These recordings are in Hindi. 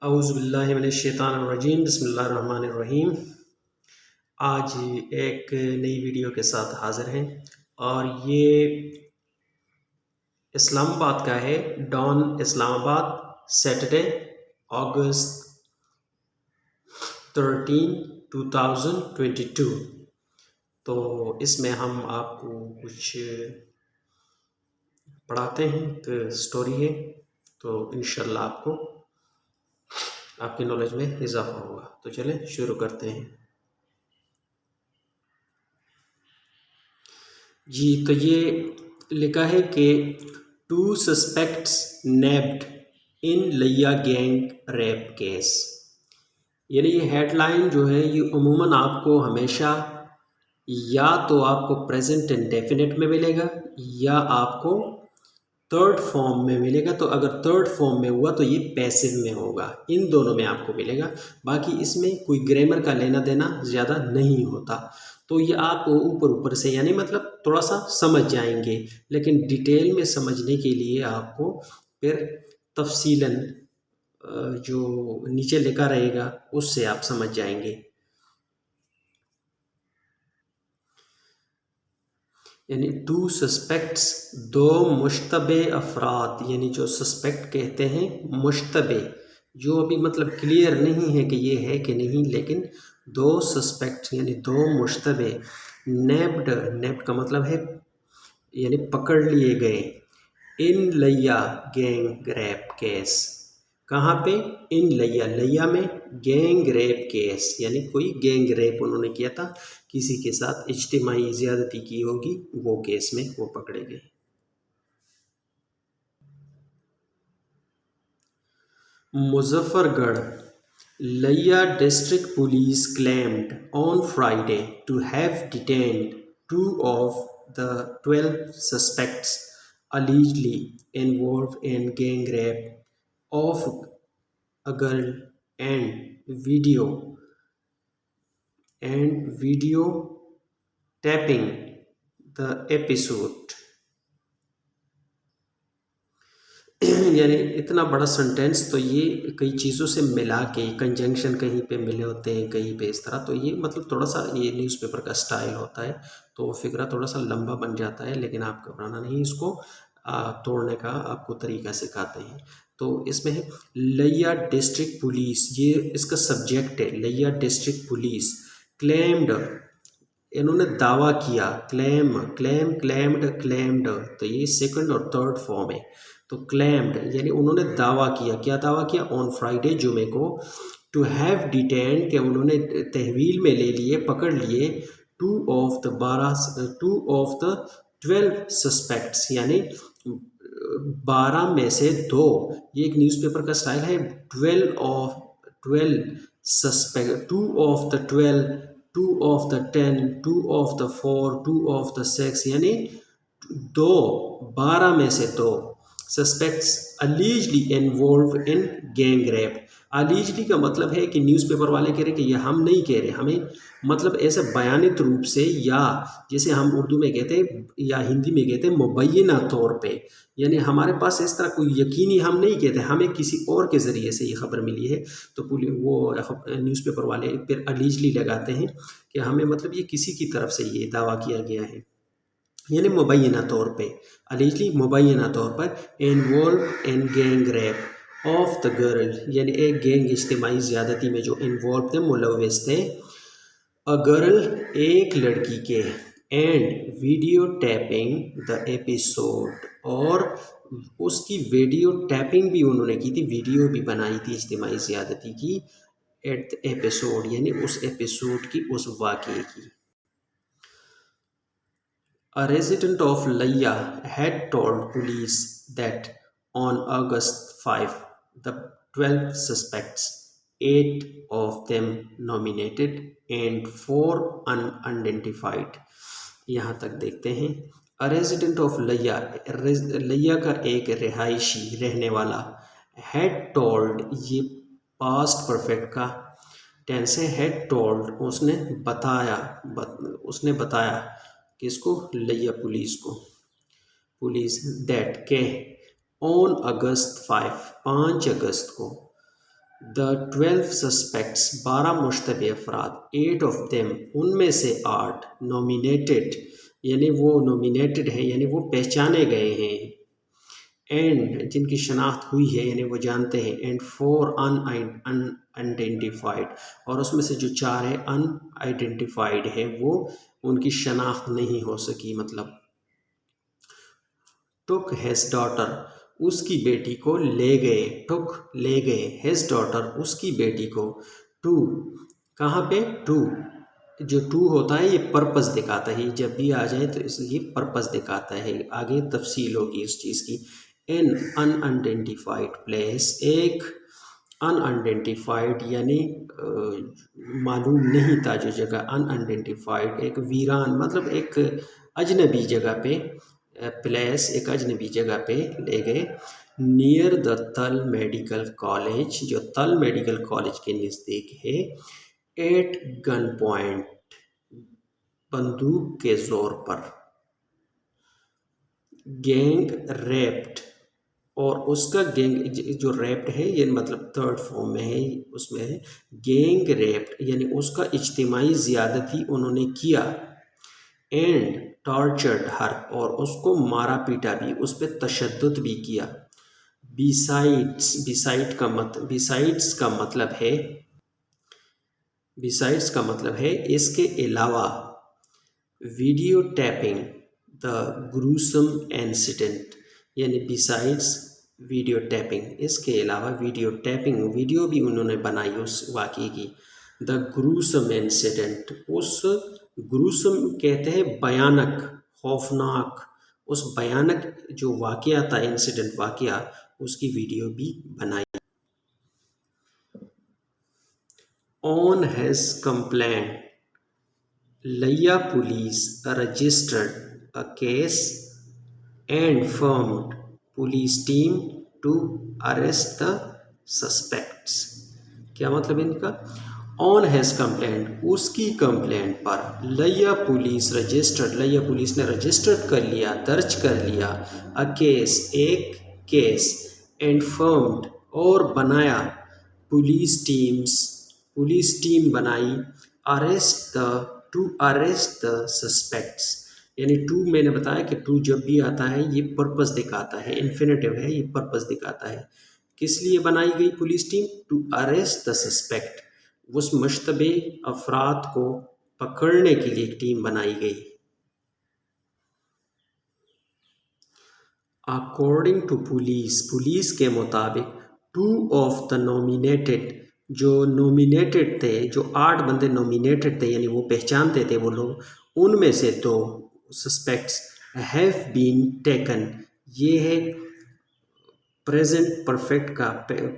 औज़ु बिल्लाहि मिनश्शैतानिर्रजीम बिस्मिल्लाहिर्रहमानिर्रहीम। आज एक नई वीडियो के साथ हाज़िर हैं और ये इस्लामाबाद का है। डॉन इस्लामाबाद, सैटरडे अगस्त 13, 2022। तो इसमें हम आपको कुछ पढ़ाते हैं, एक स्टोरी है, तो इंशाल्लाह आपको आपकी नॉलेज में इजाफा होगा। तो चलें शुरू करते हैं जी। तो ये लिखा है कि 2 सस्पेक्ट्स नैब्ड इन लिया गैंग रेप केस। यानी ये हेडलाइन जो है ये उमूमन आपको हमेशा या तो आपको प्रेजेंट इंडेफिनिट में मिलेगा या आपको थर्ड फॉर्म में मिलेगा। तो अगर थर्ड फॉर्म में हुआ तो ये पैसिव में होगा, इन दोनों में आपको मिलेगा। बाकी इसमें कोई ग्रामर का लेना देना ज़्यादा नहीं होता। तो ये आप ऊपर ऊपर से यानी मतलब थोड़ा सा समझ जाएंगे, लेकिन डिटेल में समझने के लिए आपको फिर तफसीलन जो नीचे लिखा रहेगा उससे आप समझ जाएंगे। यानी 2 सस्पेक्ट्स, 2 मुश्तबे अफराद, यानी जो सस्पेक्ट कहते हैं मुश्तबे, जो अभी मतलब क्लियर नहीं है कि ये है कि नहीं, लेकिन 2 सस्पेक्ट यानी 2 मुश्तबे नेब्ड का मतलब है यानी पकड़ लिए गए इन लिया गैंग रेप केस। कहाँ पे? इन लिया में गैंग रेप केस, यानी कोई गैंग रेप उन्होंने किया था, किसी के साथ इज्तिमाई ज़्यादती की होगी, वो केस में वो पकड़े गए। मुजफ्फरगढ़ लिया district police claimed on Friday to have detained 2 of the 12 suspects allegedly involved in gang rape of a girl and video tapping the episode। यानी इतना बड़ा सेंटेंस, तो ये कई चीज़ों से मिला के कंजंक्शन कहीं पे मिले होते हैं, कहीं पे इस तरह। तो ये मतलब थोड़ा सा ये न्यूज़पेपर का स्टाइल होता है, तो फिक्रा थोड़ा सा लंबा बन जाता है, लेकिन आप घबराना नहीं, इसको तोड़ने का आपको तरीका सिखाते हैं। तो इसमें है लिया डिस्ट्रिक्ट पुलिस, ये इसका सब्जेक्ट है। लिया डिस्ट्रिक्ट पुलिस क्लेम्ड, इन्होंने दावा किया, क्लेम्ड, तो ये सेकंड और थर्ड फॉर्म है। तो क्लेम्ड यानी उन्होंने दावा किया, क्या दावा किया? ऑन फ्राइडे, जुमे को, टू हैव डिटेन्ड, के उन्होंने तहवील में ले लिए, पकड़ लिए 2 ऑफ द 12 सस्पेक्ट्स, यानी 12 में से 2। ये एक न्यूज़पेपर का स्टाइल है। 12 suspect, 2 of the 12, 2 of the 10, 2 of the 4, 2 of the 6, यानी 12 में से 2 suspects allegedly involve in gang rape. Allegedly का मतलब है कि न्यूज़पेपर वाले कह रहे कि ये हम नहीं कह रहे, हमें मतलब ऐसे बयानित रूप से, या जैसे हम उर्दू में कहते हैं या हिंदी में कहते हैं मुबैना तौर पे, यानी हमारे पास इस तरह कोई यकीनी हम नहीं कहते, हमें किसी और के ज़रिए से ये खबर मिली है। तो वो न्यूज़पेपर वाले फिर अलीजली लगाते हैं कि हमें मतलब ये किसी की तरफ से ये दावा किया गया है, यानी मुबैना तौर पे, अलीजली मुबैना तौर पर involve in gang rape of the girl, यानी एक गैंग इज्तिमाई ज़्यादती में जो इन्वॉल्व थे, मुलव्विस थे। अ गर्ल, एक लड़की के, and video tapping the episode, और उसकी वीडियो टैपिंग भी उन्होंने की थी, वीडियो भी बनाई थी इज्तिमाई ज़्यादती की, एट द एपिसोड, यानी उस एपिसोड की, उस वाक़े की। A resident of Liya had told police that on August 5, the 12 suspects, 8 of them nominated and 4 unidentified। यहाँ तक देखते हैं। A resident of Liya, लिया का एक रिहायशी, रहने वाला, had told, ये past perfect का टेंस है, had told, उसने बताया किसको? लिया पुलिस को, दैट के ऑन अगस्त 5 अगस्त को, द 12 सस्पेक्ट्स 12 मुश्तबे अफराद 8 ऑफ देम उनमें से 8 नॉमिनेटेड यानी वो नॉमिनेटेड हैं यानी वो पहचाने गए हैं एंड जिनकी शनाख्त हुई है यानी वो जानते हैं एंड 4 अनआइडेंटिफाइड और उसमें से जो 4 है अनआइडेंटिफाइड है वो उनकी शनाख्त नहीं हो सकी मतलब टुक हिज डॉटर उसकी बेटी को ले गए टुक ले गए हिज डॉटर उसकी बेटी को टू कहाँ पे टू जो टू होता है ये पर्पस दिखाता है जब भी आ जाए तो इसलिए पर्पस दिखाता है आगे तफसील होगी उस चीज़ की इन अनआइडेंटिफाइड प्लेस एक अनआइडेंटिफाइड यानी मालूम नहीं था जो जगह अनआइडेंटिफाइड एक वीरान मतलब एक अजनबी जगह पे प्लेस एक अजनबी जगह पे ले गए नियर द तल मेडिकल कॉलेज जो तल मेडिकल कॉलेज के नज़दीक है एट गन पॉइंट बंदूक के जोर पर गैंग रेप्ड और उसका गैंग जो रेप्ड है ये मतलब थर्ड फॉर्म में है उसमें है गैंग रेप्ड यानी उसका इज्तिमाई ज़्यादती उन्होंने किया एंड टॉर्चर्ड हर और उसको मारा पीटा भी उस पर तशद्दुद भी किया बिसाइड्स का मतलब है इसके अलावा video tapping the gruesome incident यानी बिसाइड्स वीडियो टैपिंग इसके अलावा वीडियो टैपिंग वीडियो भी उन्होंने बनाई उस वाक़े की द ग्रूसम इंसिडेंट उस ग्रूसम कहते हैं भयानक खौफनाक उस भयानक जो वाक़या था इंसिडेंट वाक़या उसकी वीडियो भी बनाई ऑन हैज़ कंप्लेंट लिया police registered a case and formed police team to arrest the suspects क्या मतलब इनका ऑन हैज़ कंप्लेंट उसकी कंप्लेंट पर लिया पुलिस ने रजिस्टर्ड कर लिया दर्ज कर लिया अ केस एक केस एंड फॉर्म्ड और बनाया पुलिस टीम बनाई टू अरेस्ट द सस्पेक्ट्स यानी टू मैंने बताया कि टू जब भी आता है ये पर्पस दिखाता है इन्फिनेटिव है ये पर्पस दिखाता है किस लिए बनाई गई police team to arrest the suspect उस मुश्तबे अफराद को पकड़ने के लिए एक टीम बनाई गई अकॉर्डिंग टू पुलिस के मुताबिक 2 ऑफ द नॉमिनेटेड जो नॉमिनेटेड थे जो 8 बंदे नॉमिनेटेड थे यानी वो पहचानते थे वो लोग उनमें से 2 सस्पेक्ट्स हैव बीन टेकन ये है प्रेजेंट परफेक्ट का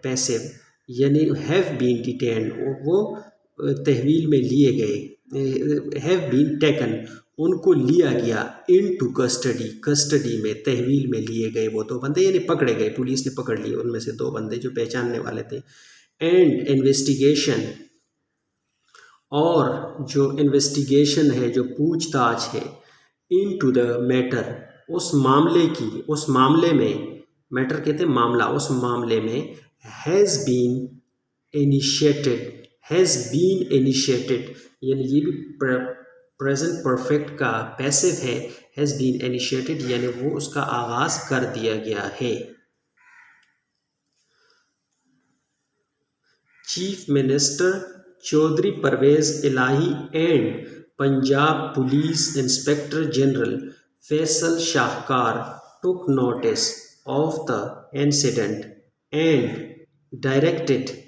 पैसिव यानी हैव बीन डिटेन वो तहवील में लिए गए हैव बीन टेकन उनको लिया गया इनटू कस्टडी में तहवील में लिए गए वो 2 बंदे यानी पकड़े गए पुलिस ने पकड़ लिए उनमें से 2 बंदे जो पहचानने वाले थे एंड इन्वेस्टिगेशन और जो इन्वेस्टिगेशन है जो पूछताछ है इनटू द मैटर उस मामले में मैटर कहते हैं मामला उस मामले में हैज़ बीन इनिशिएटेड यानी ये भी प्रेजेंट परफेक्ट का पैसिव है हैज़ बीन इनिशिएटेड यानी वो उसका आगाज़ कर दिया गया है chief minister Chaudhry Pervez Elahi and Punjab police inspector general Faisal Shahkar took notice of the incident and directed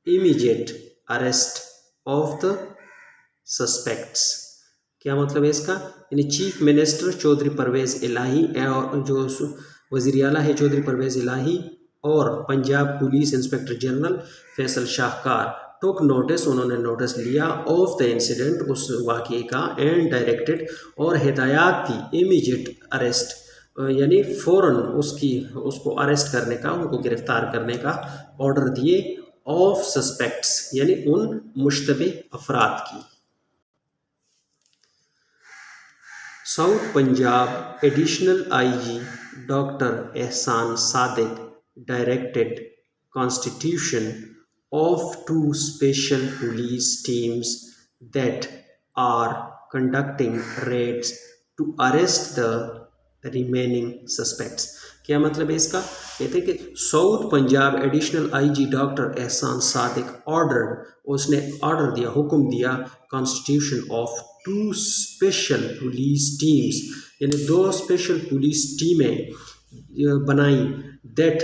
immediate arrest of the suspects क्या मतलब है इसका यानी चीफ मिनिस्टर चौधरी परवेज़ इलाही और जो वज़ीर आला है चौधरी परवेज़ इलाही और Punjab police inspector general Faisal Shahkar took notice उन्होंने नोटिस लिया ऑफ द इंसिडेंट उस वाक़े का एंड डायरेक्टेड और हिदायत दी इमीडिएट अरेस्ट यानी फ़ौरन उसको अरेस्ट करने का उनको गिरफ़्तार करने का ऑर्डर दिए ऑफ सस्पेक्ट्स यानी उन मुश्तबे अफराद की south Punjab additional IG doctor Ehsan Sadiq directed constitution of two special police teams that are conducting raids to arrest the remaining suspects। क्या मतलब है इसका? कहते हैं कि south Punjab additional IG doctor Ehsan Sadiq उसने ऑर्डर दिया, हुक्म दिया constitution of two special police teams, यानी दो स्पेशल पुलिस टीमें बनाई, दैट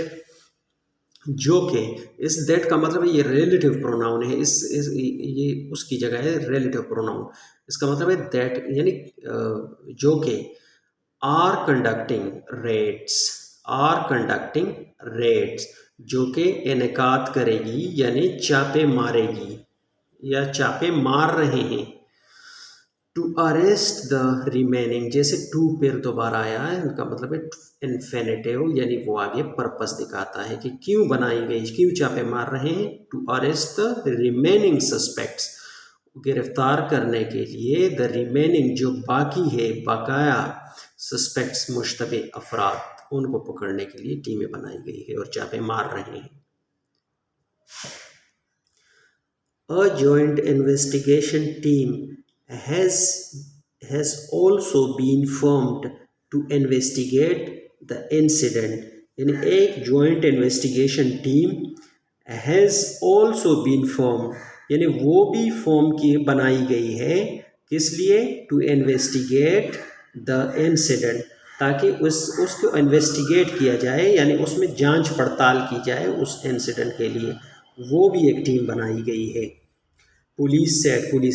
जो कि इस दैट का मतलब है ये रिलेटिव प्रोनाउन है, ये उसकी जगह है रिलेटिव प्रोनाउन। इसका मतलब है दैट यानी जो कि आर कंडक्टिंग रेड्स जो कि इनेकाद करेगी यानी चापे मारेगी या चापे मार रहे हैं। टू अरेस्ट द रिमेनिंग, जैसे टू पेर दोबारा आया है, इनका मतलब है इन्फिनिटिव, यानी वो आगे पर्पस दिखाता है कि क्यों बनाई गई, क्यों चापे मार रहे हैं। To arrest the remaining suspects, गिरफ्तार करने के लिए द रिमेनिंग जो बाकी है, बकाया सस्पेक्ट्स मुश्तबे अफराद, उनको पकड़ने के लिए टीमें बनाई गई है और चापे मार रहे हैं। A joint investigation team has also been formed to investigate the incident, यानी एक joint investigation team has also been formed, यानी वो भी फॉर्म की बनाई गई है, किस लिए? टू इन्वेस्टिगेट द इंसिडेंट, ताकि उसको इन्वेस्टिगेट किया जाए, यानी उसमें जांच पड़ताल की जाए उस इंसिडेंट के लिए, वो भी एक टीम बनाई गई है। पुलिस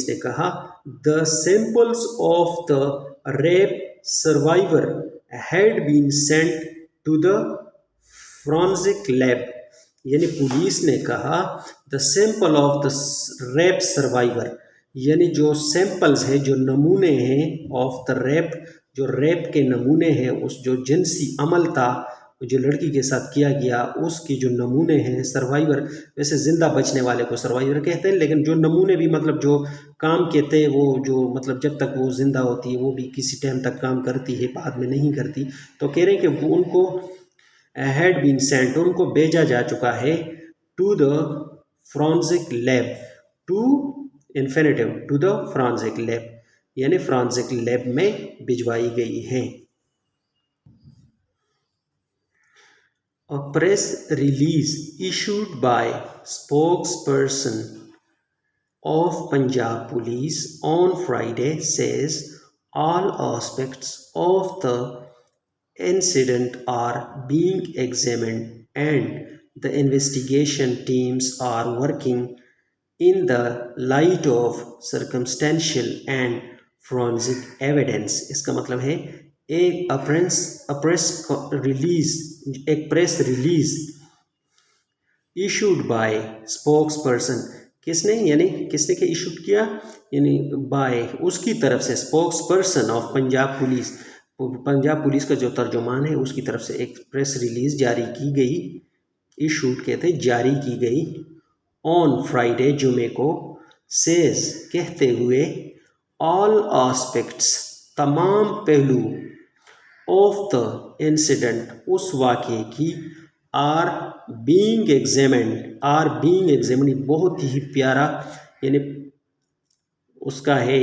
ने कहा the samples of the rape survivor had been sent to the forensic lab, यानी पुलिस ने कहा the sample of the rape survivor, यानी जो सैंपल्स हैं, जो नमूने हैं ऑफ द रेप, जो रेप के नमूने हैं, उस जो जिनसी अमल था जो लड़की के साथ किया गया, उसकी जो नमूने हैं, सर्वाइवर, वैसे ज़िंदा बचने वाले को सर्वाइवर कहते हैं, लेकिन जो नमूने भी मतलब जो काम कहते हैं, वो जो मतलब जब तक वो ज़िंदा होती है वो भी किसी टाइम तक काम करती है, बाद में नहीं करती, तो कह रहे हैं कि वो उनको हैड बीन सेंट, उनको भेजा जा चुका है to the forensic lab, to infinitive to the forensic lab, यानी फोरेंसिक लैब में भिजवाई गई हैं। A press release issued by spokesperson of Punjab Police on Friday says all aspects of the incident are being examined and the investigation teams are working in the light of circumstantial and forensic evidence। इसका मतलब है एक press release issued by spokesperson, किसने, यानी किसने के इशूड किया, यानी बाय, उसकी तरफ से, स्पोक्सपर्सन ऑफ पंजाब पुलिस का जो तर्जुमान है उसकी तरफ से एक प्रेस रिलीज जारी की गई, इशूड कहते जारी की गई, ऑन फ्राइडे जुमे को, सेज कहते हुए, ऑल एस्पेक्ट्स तमाम पहलू, ऑफ द इंसिडेंट उस वाक़े की, आर बीइंग एग्जामिन्ड बहुत ही प्यारा, यानी उसका है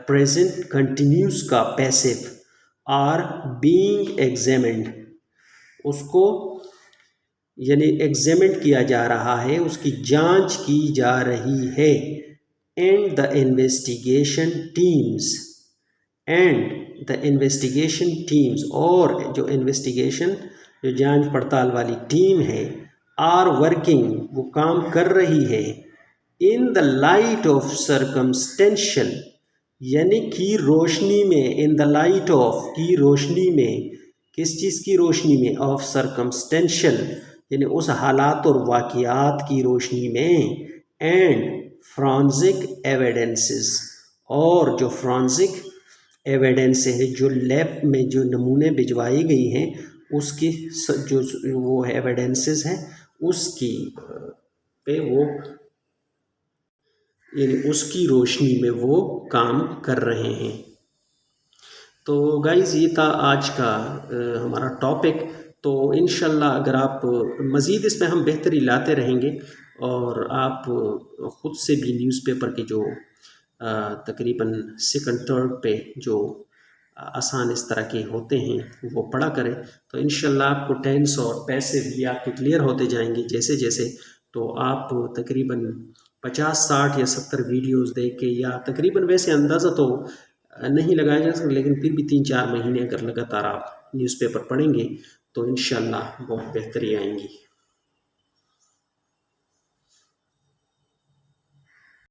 प्रेजेंट कंटिन्यूस का पैसिव, आर बीइंग एग्जामिन्ड, उसको यानी एग्जामिन किया जा रहा है, उसकी जांच की जा रही है, एंड द इन्वेस्टिगेशन टीम्स और जो जांच पड़ताल वाली टीम है, आर वर्किंग वो काम कर रही है, in the light of circumstantial यानी की रोशनी में, इन द लाइट ऑफ की रोशनी में, किस चीज़ की रोशनी में, ऑफ सर्कमस्टेंशियल यानी उस हालात और वाक़ियात की रोशनी में, एंड फोरेंसिक एविडेंसेस और जो फोरेंसिक एविडेंस है, जो लैब में जो नमूने भिजवाई गई हैं उसकी जो वो एविडेंसेस हैं उसकी पे वो यानी उसकी रोशनी में वो काम कर रहे हैं। तो गाइज़ ये था आज का हमारा टॉपिक। तो इंशाल्लाह अगर आप मज़ीद इसमें हम बेहतरी लाते रहेंगे और आप ख़ुद से भी न्यूज़पेपर के जो तकरीबन सेकंड थर्ड पे जो आसान इस तरह के होते हैं वो पढ़ा करें, तो इंशाल्लाह आपको टेंस और पैसे भी आपके क्लियर होते जाएंगे जैसे जैसे। तो आप तकरीबन 50, 60 या 70 वीडियोस देख के, या तकरीबन वैसे अंदाज़ा तो नहीं लगाया जा सकता, लेकिन फिर भी 3-4 महीने अगर लगातार आप न्यूज़पेपर पढ़ेंगे तो इंशाल्लाह बहुत बेहतरी आएंगी।